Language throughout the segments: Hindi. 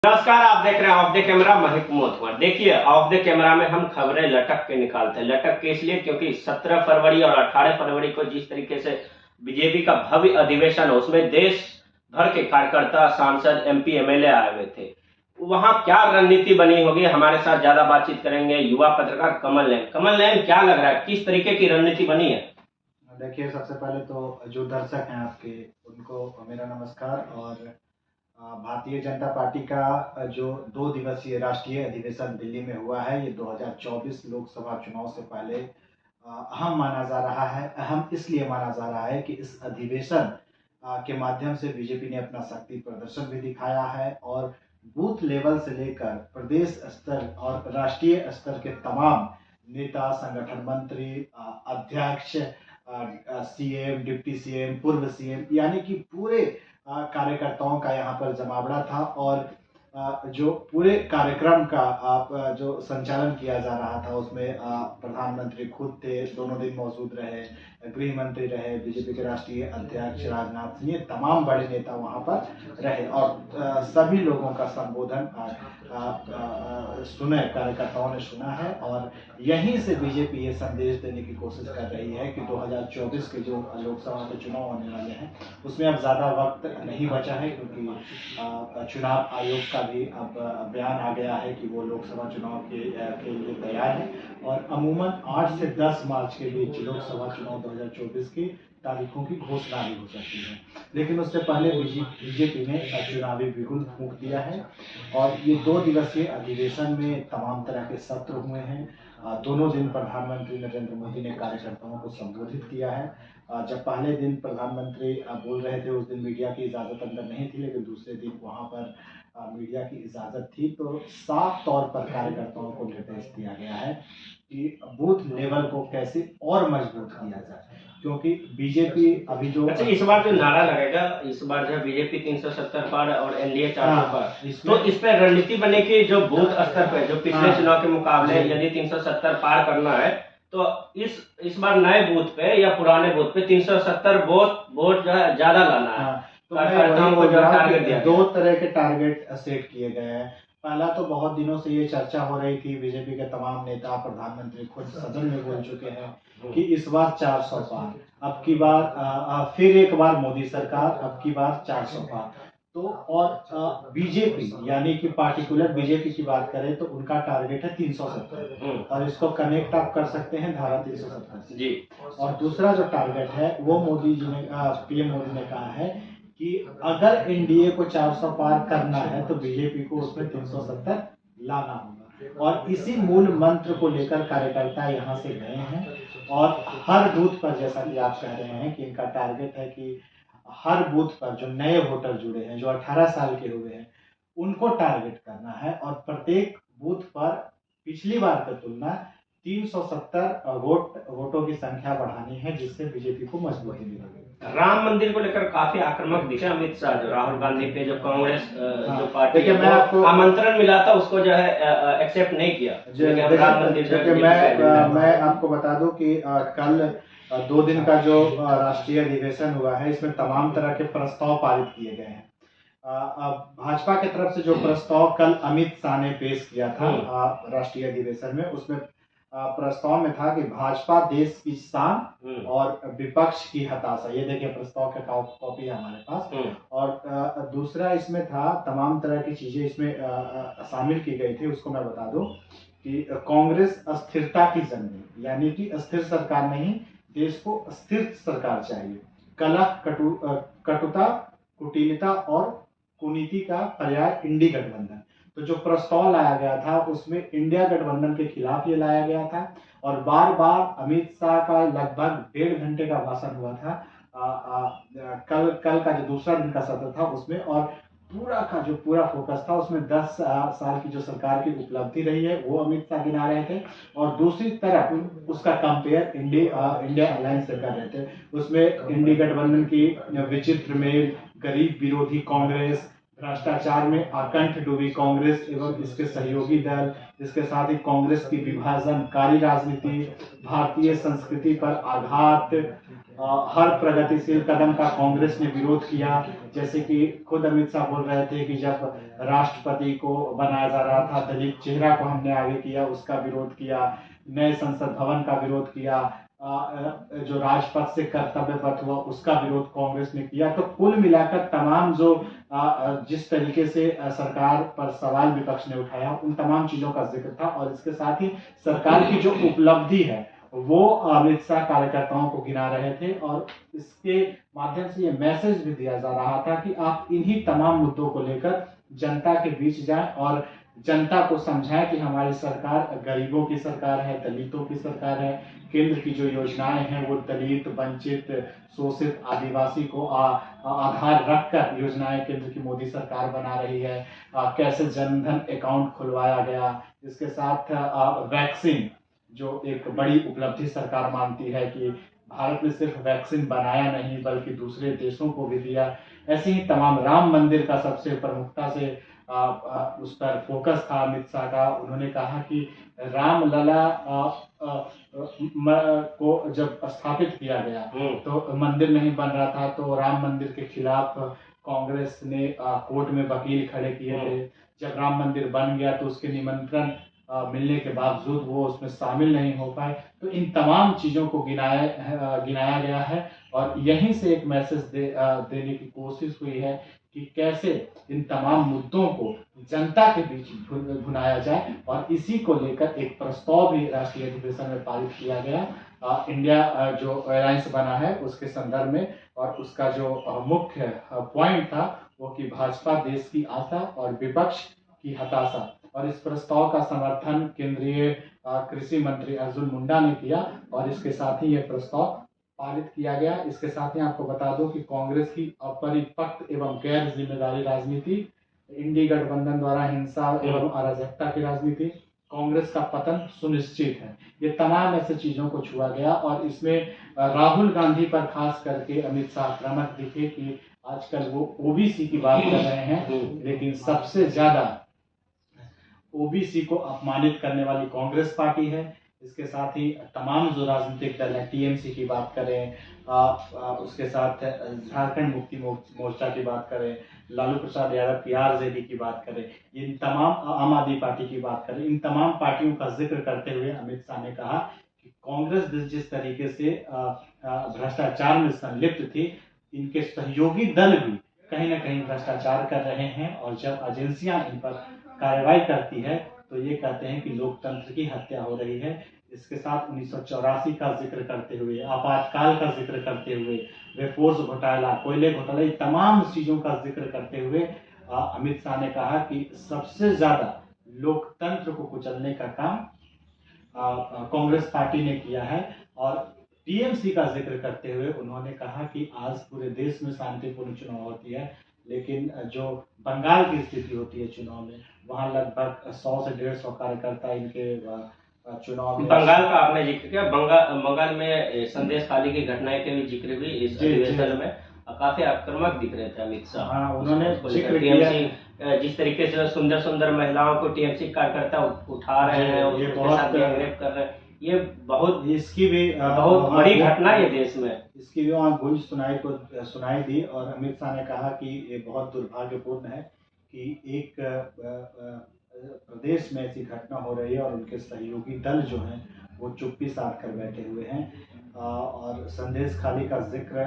नमस्कार, आप देख रहे हैं ऑफ द कैमरा महक मोतवर। देखिए, ऑफ द कैमरा में हम खबरें लटक के निकालते हैं। लटक के इसलिए क्योंकि 17 फरवरी और 18 फरवरी को जिस तरीके से बीजेपी का भव्य अधिवेशन है, उसमें देश भर के कार्यकर्ता, सांसद, एमपी, एमएलए आए हुए थे। वहां क्या रणनीति बनी होगी, हमारे साथ ज्यादा बातचीत करेंगे युवा पत्रकार कमल नैन। कमल नैन, क्या लग रहा है, किस तरीके की रणनीति बनी है? देखिए, सबसे पहले तो जो दर्शक हैं आपके, उनको मेरा नमस्कार। और भारतीय जनता पार्टी का जो 2 दिवसीय राष्ट्रीय अधिवेशन दिल्ली में हुआ है, ये 2024 लोकसभा चुनाव से पहले अहम माना जा रहा है। अहम इसलिए माना जा रहा है कि इस अधिवेशन के माध्यम से बीजेपी ने अपना शक्ति प्रदर्शन भी दिखाया है और बूथ लेवल से लेकर प्रदेश स्तर और राष्ट्रीय स्तर के तमाम नेता, संगठन मंत्री, अध्यक्ष, सीएम, डिप्टी सीएम, पूर्व सीएम, यानी कि पूरे कार्यकर्ताओं का यहाँ पर जमावड़ा था। और जो पूरे कार्यक्रम का जो संचालन किया जा रहा था, उसमें प्रधानमंत्री खुद थे, दोनों दिन मौजूद रहे, गृह मंत्री रहे, बीजेपी के राष्ट्रीय अध्यक्ष राजनाथ सिंह, तमाम बड़े नेता वहां पर रहे और सभी लोगों का संबोधन सुने, कार्यकर्ताओं ने सुना है। और यहीं से बीजेपी ये संदेश देने की कोशिश कर रही है कि 2024 के जो लोकसभा के चुनाव होने वाले हैं, उसमें अब ज़्यादा वक्त नहीं बचा है, क्योंकि चुनाव आयोग का भी अब बयान आ गया है कि वो लोकसभा चुनाव के लिए तैयार है। और अमूमन 8 से 10 मार्च के बीच लोकसभा चुनाव 2024 की तारीखों की घोषणा भी हो सकती है। लेकिन उससे पहले बीजेपी ने चुनावी बिगुल फूंक दिया है और ये 2 दिवसीय अधिवेशन में तमाम तरह के सत्र हुए हैं। दोनों दिन प्रधानमंत्री नरेंद्र मोदी ने कार्यकर्ताओं को संबोधित किया है। जब पहले दिन प्रधानमंत्री बोल रहे थे, उस दिन मीडिया की इजाज़त अंदर नहीं थी, लेकिन दूसरे दिन वहां पर मीडिया की इजाज़त थी। तो साफ तौर पर कार्यकर्ताओं को निर्देश दिया गया है कि बूथ लेवल को कैसे और मजबूत किया जाए, क्योंकि बीजेपी अभी जो इस बार जो नारा लगेगा, इस बार जो बीजेपी 370 पर और एनडीए 400 पर, तो इस पे रणनीति बने की जो बूथ स्तर पे जो पिछले चुनाव के मुकाबले यदि 370 पार करना है, तो इस बार नए बूथ पे या पुराने बूथ पे 370 वोट जो है ज्यादा लाना है। तो कार्यकर्ताओं को जो टारगेट दिया, 2 तरह के टारगेट सेट किए गए हैं। पहला तो बहुत दिनों से ये चर्चा हो रही थी, बीजेपी के तमाम नेता, प्रधानमंत्री खुद सदन में बोल चुके हैं कि इस बार 400 पार, अब की बार फिर एक बार मोदी सरकार, अब की बार 400 पार। तो और बीजेपी यानी कि पार्टिकुलर बीजेपी की बात करें तो उनका टारगेट है 370 और इसको कनेक्ट आप कर सकते हैं धारा 370 से जी। और दूसरा जो टारगेट है वो मोदी जी ने, पीएम मोदी ने कहा है कि अगर एनडीए को 400 पार करना है तो बीजेपी को उसमें 370 लाना होगा। और इसी मूल मंत्र को लेकर कार्यकर्ता यहाँ से गए हैं और हर बूथ पर, जैसा कि आप कह रहे हैं कि इनका टारगेट है कि हर बूथ पर जो नए वोटर जुड़े हैं, जो 18 साल के हुए हैं, उनको टारगेट करना है और प्रत्येक बूथ पर पिछली बार की तुलना 370 वोटों की संख्या बढ़ानी है, जिससे बीजेपी को मजबूती मिलेगी। राम मंदिर को लेकर काफी आक्रामक दिखे अमित शाह, जो राहुल गांधी पे जो कांग्रेस जो पार्टी देखिए, मैं आपको आमंत्रण मिला था, उसको जो है एक्सेप्ट नहीं किया। राम मंदिर मैं आपको बता दूं कि कल 2 दिन का जो राष्ट्रीय अधिवेशन हुआ है, इसमें तमाम तरह के प्रस्ताव पारित किए गए हैं। भाजपा की तरफ से जो प्रस्ताव कल अमित शाह ने पेश किया था राष्ट्रीय अधिवेशन में, उसमें प्रस्ताव में था कि भाजपा देश की शान और विपक्ष की हताशा। ये देखिए, प्रस्ताव का कॉपी है हमारे पास। और दूसरा इसमें था, तमाम तरह की चीजें इसमें शामिल की गई थी। उसको मैं बता दूं कि कांग्रेस अस्थिरता की जंग, यानी कि अस्थिर सरकार नहीं, देश को स्थिर सरकार चाहिए। कलह, कटुता, कुटिलता और कुनीति का पर्याय इंडी गठबंधन। तो जो प्रस्ताव लाया गया था उसमें इंडिया गठबंधन के खिलाफ ये लाया गया था और बार बार अमित शाह का लगभग 1.5 घंटे का भाषण हुआ था कल का जो दूसरा दिन का सत्र था उसमें। और पूरा का जो पूरा फोकस था उसमें 10 साल की जो सरकार की उपलब्धि रही है वो अमित शाह गिना रहे थे और दूसरी तरफ उसका कंपेयर इंडिया अलायंस से कर रहे थे। उसमें इंडी गठबंधन की विचित्र मेल, गरीब विरोधी कांग्रेस, भ्रष्टाचार में आकंठ डूबी कांग्रेस एवं इसके सहयोगी दल, इसके साथ ही कांग्रेस की विभाजनकारी राजनीति, भारतीय संस्कृति पर आघात, हर प्रगतिशील कदम का कांग्रेस ने विरोध किया। जैसे कि खुद अमित शाह बोल रहे थे कि जब राष्ट्रपति को बनाया जा रहा था, दलित चेहरा को हमने आगे किया, उसका विरोध किया। नए संसद भवन का विरोध किया। जो राजपथ से कर्तव्य पथ हुआ उसका विरोध कांग्रेस ने किया। तो कुल मिलाकर तमाम जो जिस तरीके से सरकार पर सवाल विपक्ष ने उठाया, उन तमाम चीजों का जिक्र था। और इसके साथ ही सरकार की जो उपलब्धि है वो अमित शाह कार्यकर्ताओं को गिना रहे थे, और इसके माध्यम से ये मैसेज भी दिया जा रहा था कि आप इन्हीं तमाम मुद्दों को लेकर जनता के बीच जाएं और जनता को समझाएं कि हमारी सरकार गरीबों की सरकार है, दलितों की सरकार है। केंद्र की जो योजनाएं हैं वो दलित, वंचित, शोषित, आदिवासी को आधार रखकर योजनाएं केंद्र की मोदी सरकार बना रही है। कैसे जनधन अकाउंट खुलवाया गया, इसके साथ वैक्सीन जो एक बड़ी उपलब्धि सरकार मानती है कि भारत ने सिर्फ वैक्सीन बनाया नहीं बल्कि दूसरे देशों को भी दिया। ऐसे ही तमाम राम मंदिर का सबसे प्रमुखता से उस पर फोकस था अमित शाह का। उन्होंने कहा कि रामलला को जब स्थापित किया गया तो मंदिर नहीं बन रहा था, तो राम मंदिर के खिलाफ कांग्रेस ने कोर्ट में वकील खड़े किए थे। जब राम मंदिर बन गया तो उसके निमंत्रण मिलने के बावजूद वो उसमें शामिल नहीं हो पाए। तो इन तमाम चीजों को गिनाया गया है, और यहीं से एक मैसेज देने की कोशिश हुई है कि कैसे इन तमाम मुद्दों को जनता के बीच भुनाया जाए। और इसी को लेकर एक प्रस्ताव भी राष्ट्रीय अधिवेशन में पारित किया गया। इंडिया जो अलायंस बना है उसके संदर्भ में, और उसका जो मुख्य पॉइंट था वो कि भाजपा देश की आशा और विपक्ष की हताशा। और इस प्रस्ताव का समर्थन केंद्रीय कृषि मंत्री अर्जुन मुंडा ने किया, और इसके साथ ही यह प्रस्ताव पारित किया गया। इसके साथ ही आपको बता दूं कि कांग्रेस की अपरिपक्व एवं गैर जिम्मेदारी राजनीति, इंडी गठबंधन द्वारा हिंसा एवं अराजकता की राजनीति, कांग्रेस का पतन सुनिश्चित है, ये तमाम ऐसे चीजों को छुआ गया। और इसमें राहुल गांधी पर खास करके अमित शाह आक्रामक दिखे कि आजकल वो ओबीसी की बात कर रहे हैं, लेकिन सबसे ज्यादा ओबीसी को अपमानित करने वाली कांग्रेस पार्टी है। इसके साथ ही तमाम जो राजनीतिक दल है, टीएमसी की बात करें, उसके साथ झारखंड मुक्ति मोर्चा की बात करें, लालू प्रसाद यादव की आरजेडी की बात करें, इन तमाम आम आदमी पार्टी की बात करें, इन तमाम पार्टियों का जिक्र करते हुए अमित शाह ने कहा कि कांग्रेस जिस तरीके से भ्रष्टाचार में संलिप्त थी, इनके सहयोगी दल भी कहीं ना कहीं भ्रष्टाचार कर रहे हैं। और जब एजेंसियां इन पर कार्रवाई करती है तो ये कहते हैं कि लोकतंत्र की हत्या हो रही है। इसके साथ 1984 का जिक्र करते हुए, आपातकाल का जिक्र करते हुए, वेफोर्स घोटाला, कोयले घोटाला, तमाम चीजों का जिक्र करते हुए अमित शाह ने कहा कि सबसे ज्यादा लोकतंत्र को कुचलने का काम कांग्रेस पार्टी ने किया है। और टीएमसी का जिक्र करते हुए उन्होंने कहा कि आज पूरे देश में शांतिपूर्ण चुनाव होती है, लेकिन जो बंगाल की स्थिति होती है चुनाव में, वहां लगभग 100 से 150 कार्यकर्ता इनके चुनाव में। बंगाल का आपने जिक्र किया, बंगाल में संदेश खाली की घटनाएं के भी जिक्र भी इस अधिवेशन में काफी आक्रामक दिख रहे थे अमित शाह। हाँ, उन्होंने जिक्र किया जिस तरीके से सुंदर सुंदर महिलाओं को टीएमसी कार्यकर्ता उठा रहे हैं, उनके साथ गैंगरेप कर रहे हैं, ये बहुत इसकी भी बहुत बड़ी घटना है देश में। इसकी भी वहाँ गूंज सुनाई दी। और अमित शाह ने कहा कि ये बहुत दुर्भाग्यपूर्ण है कि एक प्रदेश में ऐसी घटना हो रही है और उनके सहयोगी दल जो हैं वो चुप्पी साध कर बैठे हुए हैं। और संदेश खाली का जिक्र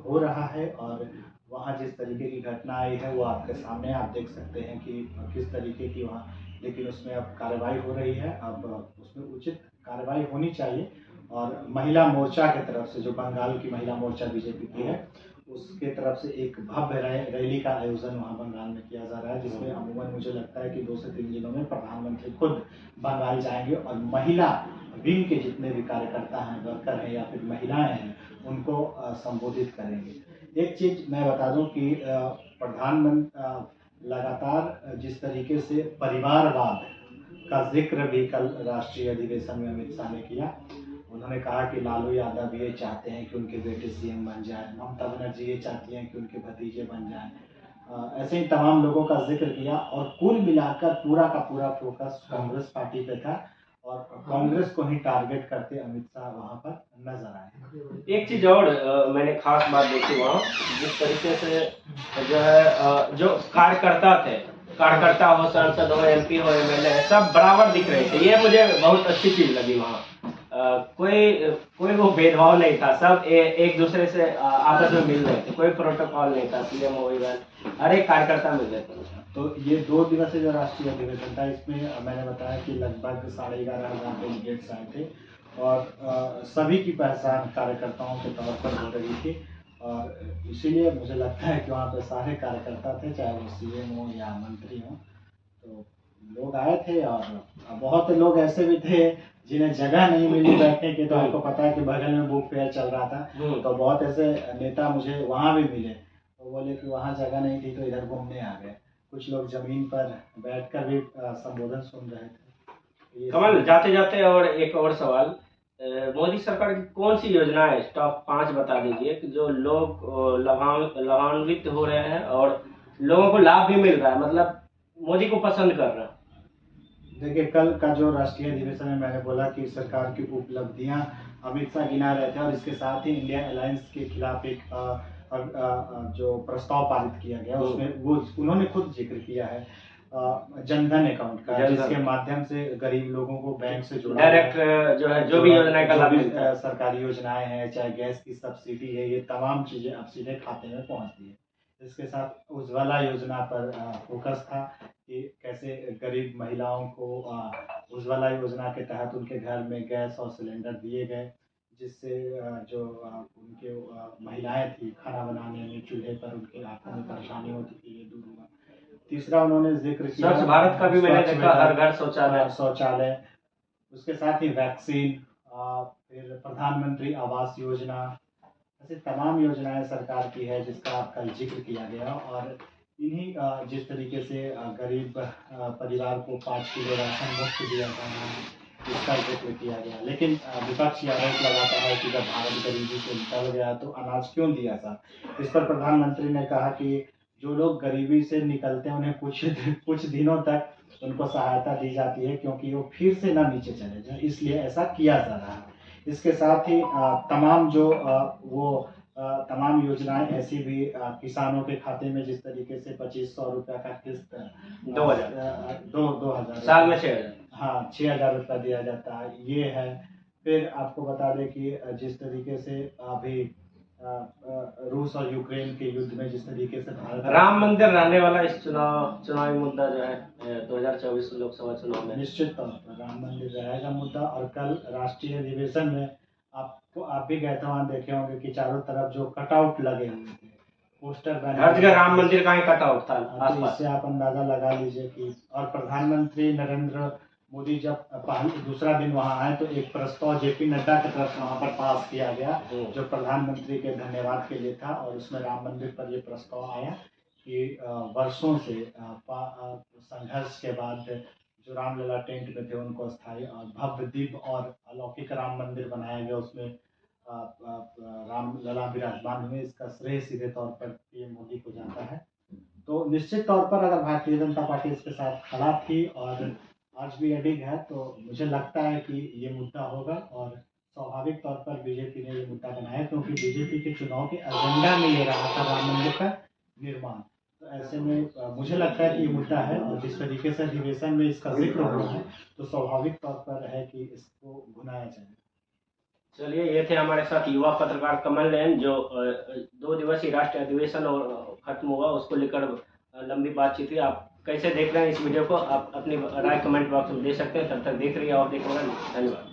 हो रहा है, और वहाँ जिस तरीके की घटना आई है वो आपके सामने, आप देख सकते हैं कि किस तरीके की वहाँ, लेकिन उसमें अब कार्रवाई हो रही है। अब उसमें उचित कार्रवाई होनी चाहिए। और महिला मोर्चा की तरफ से, जो बंगाल की महिला मोर्चा बीजेपी की है, उसके तरफ से एक भव्य रैली का आयोजन वहाँ बंगाल में किया जा रहा है, जिसमें अमूमन मुझे लगता है कि 2 से 3 दिनों में प्रधानमंत्री खुद बंगाल जाएंगे और महिला विंग के जितने भी कार्यकर्ता हैं, वर्कर हैं या फिर महिलाएं हैं, उनको संबोधित करेंगे। एक चीज मैं बता दूं कि प्रधानमंत्री लगातार जिस तरीके से परिवारवाद का जिक्र भी कल राष्ट्रीय अधिवेशन में अमित शाह ने किया। उन्होंने कहा कि लालू यादव ये चाहते हैं कि उनके बेटे सीएम बन जाए, ममता बनर्जी ये चाहती हैं कि उनके भतीजे बन जाएं। ऐसे ही तमाम लोगों का जिक्र किया, और कुल मिलाकर पूरा का पूरा फोकस कांग्रेस पार्टी पे था। और कांग्रेस को ही टारगेट करते अमित शाह वहां पर नजर आए। एक चीज और मैंने खास बात देखी वहाँ, जिस तरीके से जो है जो कार्यकर्ता हो, सांसद हो, MP हो, MLA, सब बराबर दिख रहे थे। ये मुझे बहुत अच्छी चीज लगी वहाँ। कोई वो भेदभाव नहीं था, सब एक दूसरे से आपस में मिल रहे थे, कोई प्रोटोकॉल नहीं था। CM हो हर एक कार्यकर्ता मिल रहे थे। तो ये 2 दिवसीय जो राष्ट्रीय अधिवेशन था, इसमें मैंने बताया कि लगभग 11,500 डेलीगेट्स आए थे और सभी की पहचान कार्यकर्ताओं के तौर पर हो रही थी और इसीलिए मुझे लगता है कि वहाँ पे सारे कार्यकर्ता थे, चाहे वो CM हो या मंत्री हो। तो लोग आए थे और बहुत लोग ऐसे भी थे जिन्हें जगह नहीं मिली बैठने की। तो आपको पता है कि बगल में बुक फेयर चल रहा था, तो बहुत ऐसे नेता मुझे वहाँ भी मिले, तो बोले कि वहाँ जगह नहीं थी तो इधर घूमने आ गए। कुछ लोग जमीन पर बैठकर भी संबोधन सुन रहे थे। कमल, जाते जाते और एक और सवाल, मोदी सरकार की कौन सी योजना है, टॉप 5 बता दीजिए कि जो लोग लाभान्वित हो रहे हैं और लोगों को लाभ भी मिल रहा है, मतलब मोदी को पसंद कर रहा है। देखिए, कल का जो राष्ट्रीय अधिवेशन में मैंने बोला कि सरकार की उपलब्धियां अमित शाह गिना रहे थे और इसके साथ ही इंडिया अलायंस के खिलाफ एक जो प्रस्ताव पारित किया गया उसमें वो उन्होंने खुद जिक्र किया है जनधन अकाउंट का, जिसके माध्यम से गरीब लोगों को बैंक से जुड़ा डायरेक्ट जो है जो भी योजना का लाभ सरकारी योजनाएं हैं, चाहे गैस की सब्सिडी है, ये तमाम चीजें अब सीधे खाते में पहुंचती है। इसके साथ उज्ज्वला योजना पर फोकस था कि कैसे गरीब महिलाओं को उज्ज्वला योजना के तहत उनके घर में गैस और सिलेंडर दिए गए, जिससे जो उनके महिलाएं थी खाना बनाने में चूल्हे पर उनके आंखों में परेशानी होती थी, ये दूर हुआ। तीसरा उन्होंने जिक्र किया स्वच्छ भारत का भी मैंने देखा, हर घर शौचालय। उसके साथ ही वैक्सीन, फिर प्रधानमंत्री आवास योजना, ऐसे तमाम योजनाएं सरकार की है जिसका कल जिक्र किया गया। और इन्हीं जिस तरीके से गरीब परिवार को 5 किलो राशन मुफ्त दिया जाना है, इसका जिक्र किया गया। लेकिन विपक्ष आरोप लगाता है कि जब भारत गरीबी से निकल गया तो अनाज क्यों दिया था। इस पर प्रधानमंत्री ने कहा कि जो लोग गरीबी से निकलते हैं उन्हें कुछ दिनों तक उनको सहायता दी जाती है क्योंकि वो फिर से ना नीचे चले जाए, इसलिए ऐसा किया जा रहा है। इसके साथ ही तमाम जो तमाम योजनाएं ऐसी भी किसानों के खाते में, जिस तरीके से 2500 रुपया का किस्त 2000 साल में 6000, हाँ 6000 रुपया दिया जाता है, ये है। फिर आपको बता दें कि जिस तरीके से अभी रूस और यूक्रेन के युद्ध में जिस तरीके से भारत राम मंदिर रहने वाला इस चुनावी मुद्दा जो है 2024 लोकसभा चुनाव में निश्चित तौर पर राम मंदिर रहेगा मुद्दा। और कल राष्ट्रीय अधिवेशन में आप भी गए थे, वहाँ देखे होंगे कि चारों तरफ जो कटआउट लगे हुए थे, पोस्टर बैनर, हर जगह राम मंदिर का ही कटआउट था। तो इससे आप अंदाजा लगा लीजिए कि और प्रधानमंत्री नरेंद्र मोदी जब दूसरा दिन वहां आए तो एक प्रस्ताव JP नड्डा की तरफ से वहां पर पास किया गया जो प्रधानमंत्री के धन्यवाद के लिए था। और उसमें राम मंदिर पर यह प्रस्ताव आया कि वर्षों से संघर्ष के बाद जो रामलला टेंट में थे उनको स्थायी और भव्य दिव्य और अलौकिक राम मंदिर बनाया गया, उसमें रामलला विराजमान हुए। इसका श्रेय सीधे तौर पर PM मोदी को जाता है। तो निश्चित तौर पर अगर भारतीय जनता पार्टी इसके साथ खड़ा थी और आज भी अडिग है तो मुझे लगता है कि ये मुद्दा होगा। और स्वाभाविक तौर पर बीजेपी ने ये मुद्दा बनाया क्योंकि बीजेपी के चुनाव के एजेंडा में ये रहा था राम मंदिर का निर्माण। तो ऐसे में मुझे लगता है कि ये मुद्दा है और जिस तरीके से अधिवेशन में इसका जिक्र हो रहा है तो स्वाभाविक तौर पर है कि इसको भुनाया जाए। चलिए, ये थे हमारे साथ युवा पत्रकार कमल नयन, जो 2 दिवसीय राष्ट्रीय अधिवेशन और खत्म हुआ उसको लेकर लंबी बातचीत हुई। आप कैसे देख रहे हैं इस वीडियो को, आप अपनी राय कमेंट बॉक्स में दे सकते हैं। तब तक देख रहिए और देखने धन्यवाद।